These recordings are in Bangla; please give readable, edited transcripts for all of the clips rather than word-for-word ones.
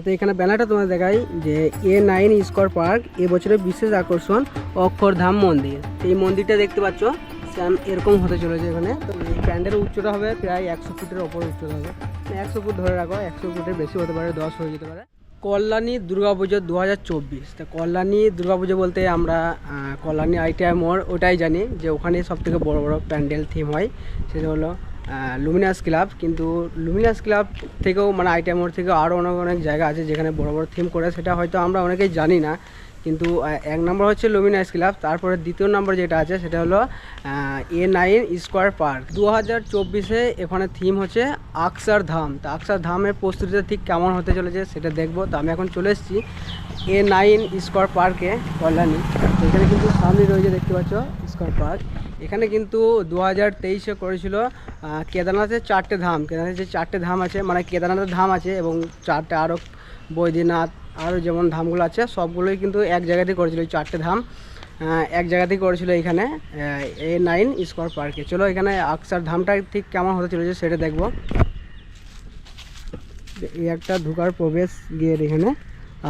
তো এখানে ব্যানারটা তোমাদের দেখাই যে A9 স্কোয়ার পার্ক এবছরের বিশেষ আকর্ষণ অক্ষরধাম মন্দির। এই মন্দিরটা দেখতে পাচ্ছ সেম এরকম হতে চলেছে এখানে। তো এই প্যান্ডেলের উচ্চতা হবে প্রায় 100 ফুটের ওপর উচ্চতা হবে, 100 ফুট ধরে রাখো, 100 ফুটের বেশি হতে পারে, 10 হয়ে যেতে পারে। কল্যাণী দুর্গাপুজো 2024। তো কল্যাণী দুর্গাপুজো বলতে আমরা কল্যাণী ITI মোড় ওটাই জানি যে ওখানে সবথেকে বড় বড় প্যান্ডেল থিম হয়, সেটা হলো লুমিনাস ক্লাব। কিন্তু লুমিনাস ক্লাব থেকেও মানে ITI মোড় থেকেও আরও অনেক অনেক জায়গা আছে যেখানে বড় বড় থিম করে, সেটা হয়তো আমরা অনেকেই জানি না। কিন্তু এক নম্বর হচ্ছে লুমিনাস ক্লাব, তারপরে দ্বিতীয় নম্বর যেটা আছে সেটা হলো A9 স্কোয়ার পার্ক। 2024-এ এখানে থিম হচ্ছে অক্ষরধাম। তো অক্ষরধামের প্রস্তুতিটা ঠিক কেমন হতে চলেছে সেটা দেখবো। তো আমি এখন চলে এসেছি A9 স্কোয়ার পার্কে কল্যাণী। তো এখানে কিন্তু সামনে রয়েছে দেখতে পাচ্ছ স্কোয়ার পার্ক। এখানে কিন্তু 2023-এ করেছিল কেদারনাথের 4টে ধাম। কেদারনাথের যে 4টে ধাম আছে, মানে কেদারনাথের ধাম আছে এবং 4টে আরও বৈদ্যনাথ আরও যেমন ধামগুলো আছে সবগুলোই কিন্তু এক জায়গাতেই করেছিল। এই 4টে ধাম এক জায়গাতেই করেছিল এখানে A9 স্কোয়ার পার্কে। চলো এখানে অক্ষরধামটা ঠিক কেমন হতে চলেছে সেটা দেখবো। এই একটা ঢোকার প্রবেশ গেট এখানে,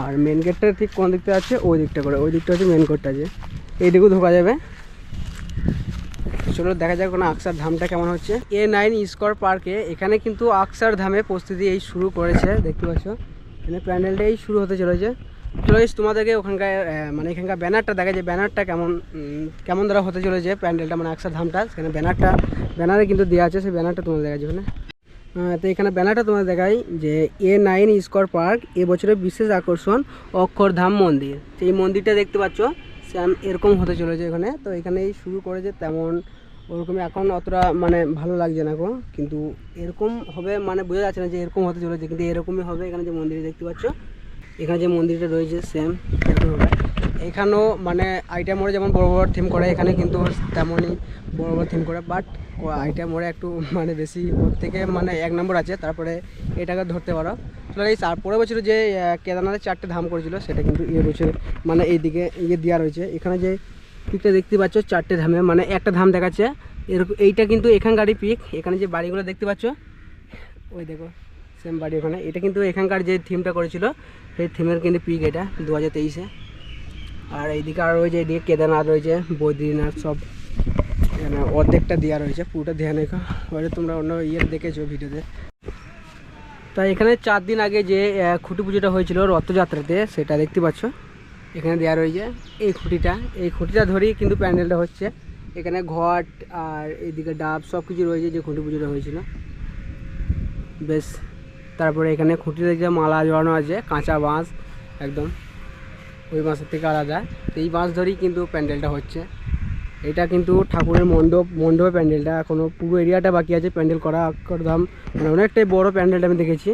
আর মেন গেটটা ঠিক কোন দিকটা আছে ওই দিকটা করে, ওই দিকটা হচ্ছে মেন গেটটা, আছে এইদিকেও ঢোকা যাবে। চলো দেখা যাক কোনো অক্ষরধামটা কেমন হচ্ছে। A9 স্কোয়ার পার্কে এখানে কিন্তু অক্ষরধামে প্রস্তুতি এই শুরু করেছে, দেখতে পাচ্ছ এখানে প্যান্ডেলটাই শুরু হতে চলেছে। চলো তোমাদেরকে ওখানকার মানে এখানকার ব্যানারটা দেখা যায়, ব্যানারটা কেমন দ্বারা হতে চলেছে প্যান্ডেলটা, মানে অক্ষরধামটা। সেখানে ব্যানারে কিন্তু দেওয়া আছে, সেই ব্যানারটা তোমাদের দেখা যাবে না। তো এখানে ব্যানারটা তোমাদের দেখাই যে A9 স্কোয়ার পার্ক এবছরের বিশেষ আকর্ষণ অক্ষরধাম মন্দির। তো এই মন্দিরটা দেখতে পাচ্ছ সেম এরকম হতে চলেছে এখানে। তো এখানেই শুরু করেছে, তেমন ওরকমই এখন অতটা মানে ভালো লাগছে না এখন, কিন্তু এরকম হবে মানে বোঝা যাচ্ছে না যে এরকম হতে চলেছে, কিন্তু এরকমই হবে। এখানে যে মন্দির দেখতে পাচ্ছ, এখানে যে মন্দিরটা রয়েছে সেম এরকম হবে। এখানেও মানে ITI মোড়ে যেমন বড় বড় থিম করে, এখানে কিন্তু তেমনই বড় বড় থিম করে, বাট ITI মোড়ে একটু মানে বেশি ওর থেকে মানে 1 নম্বর আছে, তারপরে এটাকে ধরতে পারো। চলো এই পরের বছর যে কেদারনাথের 4টে ধাম করেছিল সেটা কিন্তু এই বছর মানে এইদিকে দেওয়া রয়েছে। এখানে যে পিকটা দেখতে পাচ্ছ 4টে ধামে মানে একটা ধাম দেখাচ্ছে এরকম, এইটা কিন্তু এখানকারই পিক। এখানে যে বাড়িগুলো দেখতে পাচ্ছ ওই দেখো সেম বাড়ি ওখানে, এটা কিন্তু এখানকার যে থিমটা করেছিল সেই থিমের কিন্তু পিক এটা 2023-এ। আর এইদিকে আর রয়েছে, এইদিকে কেদারনাথ রয়েছে, বদ্রীনাথ, সব এখানে অর্ধেকটা দেওয়া রয়েছে, পুরোটা দেওয়া নেই, হয়তো তোমরা অন্য দেখেছো ভিডিওতে। তাই এখানে 4 দিন আগে যে খুঁটি পুজোটা হয়েছিল রথযাত্রাতে সেটা দেখতে পাচ্ছ এখানে দেওয়া রয়েছে। এই খুঁটিটা ধরেই কিন্তু প্যান্ডেলটা হচ্ছে। এখানে ঘট আর এইদিকে ডাব সব কিছু রয়েছে যে খুঁটি পুজোটা হয়েছিল বেশ। তারপরে এখানে খুঁটিতে যে মালা জড়ানো আছে কাঁচা বাঁশ, একদম ওই বাঁশের থেকে আলাদা। তো এই বাঁশ ধরেই কিন্তু প্যান্ডেলটা হচ্ছে। এটা কিন্তু ঠাকুরের মণ্ডপে প্যান্ডেলটা, এখনও পুরো এরিয়াটা বাকি আছে প্যান্ডেল করা। অক্ষরধাম মানে অনেকটাই বড় প্যান্ডেলটা আমি দেখেছি।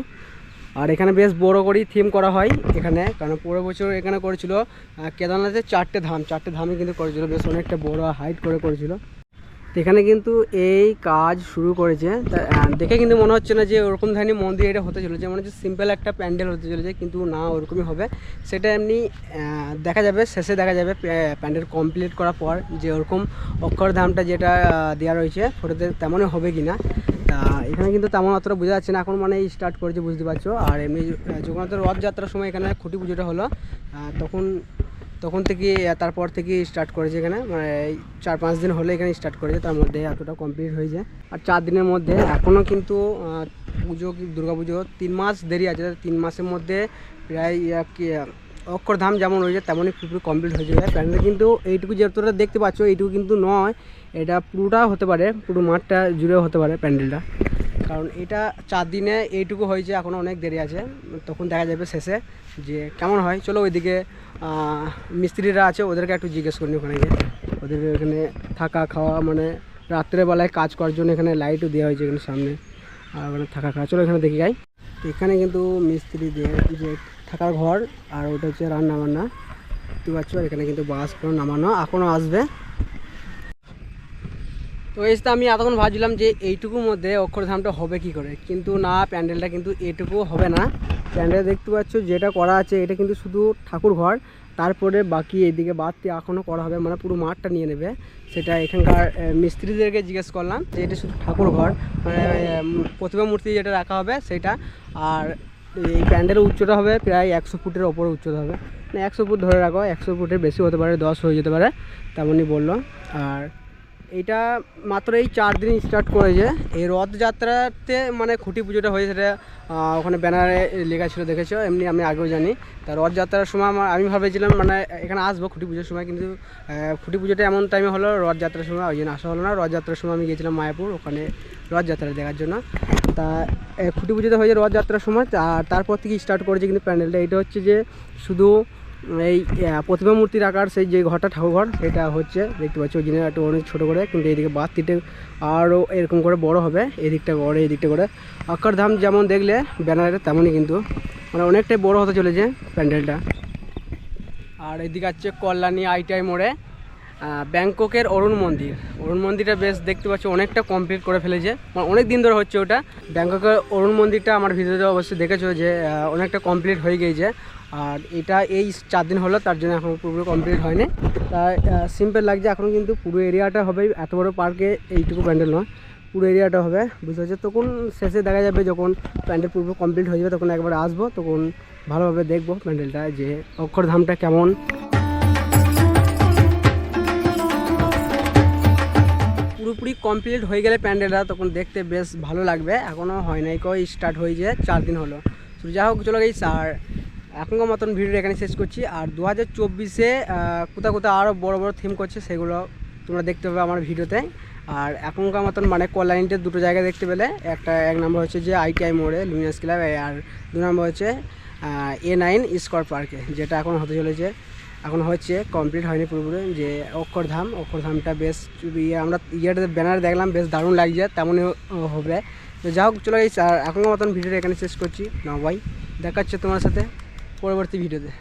আর এখানে বেশ বড় করেই থিম করা হয় এখানে, কারণ পরের বছর এখানে করেছিল কেদারনাথের 4টে ধামই কিন্তু করেছিল, বেশ অনেকটা বড় হাইট করে করেছিল। এখানে কিন্তু এই কাজ শুরু করেছে। দেখে কিন্তু মনে হচ্ছে না যে ওরকম ধরনের মন্দির এটা হতে চলেছে, মনে হচ্ছে সিম্পল একটা প্যান্ডেল হতে চলেছে, কিন্তু না ওরকমই হবে। সেটা এমনি দেখা যাবে, শেষে দেখা যাবে প্যান্ডেল কমপ্লিট করার পর যে ওরকম অক্ষরধামটা যেটা দেওয়া রয়েছে ফটোতে তেমনই হবে কি না। তা এখানে কিন্তু তেমন অতটা বোঝা যাচ্ছে না এখন, মানে স্টার্ট করেছে বুঝতে পারছো। আর এমনি জগন্নাথ রথযাত্রার সময় এখানে খুঁটি পুজোটা হলো, তখন থেকে তারপর থেকে স্টার্ট করেছে এখানে, মানে 4-5 দিন হলে এখানে স্টার্ট করেছে, তার মধ্যে এতটা কমপ্লিট হয়েছে। আর 4 দিনের মধ্যে এখনও কিন্তু পুজো দুর্গা পুজো 3 মাস দেরি আছে। 3 মাসের মধ্যে প্রায় অক্ষরধাম যেমন রয়েছে তেমনই পুরো কমপ্লিট হয়ে যাবে প্যান্ডেল। কিন্তু এইটুকু যতটা দেখতে পাচ্ছ এইটুকু কিন্তু নয়, এটা পুরোটা হতে পারে, পুরো মাঠটা জুড়েও হতে পারে প্যান্ডেলটা, কারণ এটা 4 দিনে এইটুকু হয়েছে, এখনও অনেক দেরি আছে, তখন দেখা যাবে শেষে যে কেমন হয়। চলো ওইদিকে মিস্ত্রিরা আছে ওদেরকে একটু জিজ্ঞেস করি ওখানে গিয়ে, ওদের এখানে থাকা খাওয়া মানে রাত্রেবেলায় কাজ করার জন্য এখানে লাইটও দেওয়া হয়েছে এখানে সামনে, আর ওখানে থাকা খাওয়া। চলো এখানে দেখি যাই। তো এখানে কিন্তু মিস্ত্রি দিয়ে যে থাকার ঘর, আর ওটা হচ্ছে রান্না বান্না দেখতে পাচ্ছ। এখানে কিন্তু বাস কোনো নামানো এখনও আসবে। তো এসে আমি এতক্ষণ ভাবছিলাম যে এইটুকুর মধ্যে অক্ষরধামটা হবে কি করে, কিন্তু না, প্যান্ডেলটা কিন্তু এটুকু হবে না। প্যান্ডেল দেখতে পাচ্ছ যেটা করা আছে এটা কিন্তু শুধু ঠাকুর ঘর, তারপরে বাকি এইদিকে বাদটি এখনও করা হবে, মানে পুরো মাঠটা নিয়ে নেবে। সেটা এখানকার মিস্ত্রিদেরকে জিজ্ঞেস করলাম যে এটা শুধু ঠাকুর ঘর, মানে প্রতিমা মূর্তি যেটা রাখা হবে সেটা, আর এই প্যান্ডেলের উচ্চতা হবে প্রায় 100 ফুটের ওপরে উচ্চতা হবে, মানে 100 ফুট ধরে রাখো, 100 ফুটের বেশি হতে পারে, 10 হয়ে যেতে পারে, তেমনই বললো। আর এইটা মাত্র এই 4 দিন স্টার্ট করেছে। এই রথযাত্রাতে মানে খুঁটি পুজোটা হয়েছে, সেটা ওখানে ব্যানারে লেখা ছিল, দেখেছো, এমনি আমি আগেও জানি। তা রথযাত্রার সময় আমি ভেবেছিলাম মানে এখানে আসবো খুঁটি পুজোর সময়, কিন্তু খুঁটি পুজোটা এমন টাইমে হলো রথযাত্রার সময়, ওই জন্য আসা হলো না। রথযাত্রার সময় আমি গিয়েছিলাম মায়াপুর, ওখানে রথযাত্রা দেখার জন্য। তা খুঁটি পুজোটা হয়েছে রথযাত্রার সময়, আর তারপর থেকে স্টার্ট করেছে কিন্তু প্যান্ডেলটা। এটা হচ্ছে যে শুধু এই প্রতিমা মূর্তির আকার, সেই যে ঘরটা ঠাকুর ঘর, সেটা হচ্ছে দেখতে পাচ্ছি ওই জন্য একটু অনেক ছোটো করে, কিন্তু এইদিকে বাতিটা আরও এরকম করে বড় হবে, এই দিকটা করে এই দিকটা করে। অক্ষরধাম যেমন দেখলে ব্যানারে, তেমনই কিন্তু মানে অনেকটাই বড় হতে চলেছে প্যান্ডেলটা। আর এদিকে হচ্ছে কল্যাণী ITI মোড়ে ব্যাংককের অরুণ মন্দিরটা বেশ দেখতে পাচ্ছি অনেকটা কমপ্লিট করে ফেলেছে, মানে অনেক দিন ধরে হচ্ছে ওটা। ব্যাংককের অরুণ মন্দিরটা আমার ভিডিওতে অবশ্যই দেখেছো যে অনেকটা কমপ্লিট হয়ে গিয়েছে। আর এটা এই 4 দিন হলো, তার জন্য এখন পুরো কমপ্লিট হয়নি, তাই সিম্পল লাগছে। এখন কিন্তু পুরো এরিয়াটা হবে, এত বড় পার্কে এইটুকু প্যান্ডেল নয়, পুরো এরিয়াটা হবে, বুঝতে পারছো। তখন শেষে দেখা যাবে যখন প্যান্ডেল পুরো কমপ্লিট হয়ে যাবে, তখন একবার আসবো, তখন ভালোভাবে দেখবো প্যান্ডেলটা যে অক্ষরধামটা কেমন। পুরোপুরি কমপ্লিট হয়ে গেলে প্যান্ডেলটা তখন দেখতে বেশ ভালো লাগবে। এখনও হয় নাই, স্টার্ট হয়েছে 4 দিন হলো। তো যা হোক, চলে গেছি। আর এখনকার মতন ভিডিওটা এখানে শেষ করছি। আর 2024-এ কোথাও কোথাও আরও বড় বড় থিম করছে, সেগুলো তোমরা দেখতে পাবে আমার ভিডিওতে। আর এখনকার মতন মানে কল্যাণীতে দুটো জায়গা দেখতে পেলে, এক নম্বর হচ্ছে যে ITI মোড়ে লুমিনাস ক্লাব, আর 2 নম্বর হচ্ছে A9 স্কয়ার পার্কে, যেটা এখন হতে চলেছে, এখন হচ্ছে কমপ্লিট হয়নি পুরোপুরি। যে অক্ষরধামটা বেশ আমরা ইয়েটাতে ব্যানার দেখলাম, বেশ দারুণ লাগছে, তেমনই হবে। তো যা হোক, চলে গেছি। আর এখনকার মতন ভিডিওটা এখানে শেষ করছি না ভাই, দেখাচ্ছে তোমার সাথে পরবর্তী ভিডিওতে।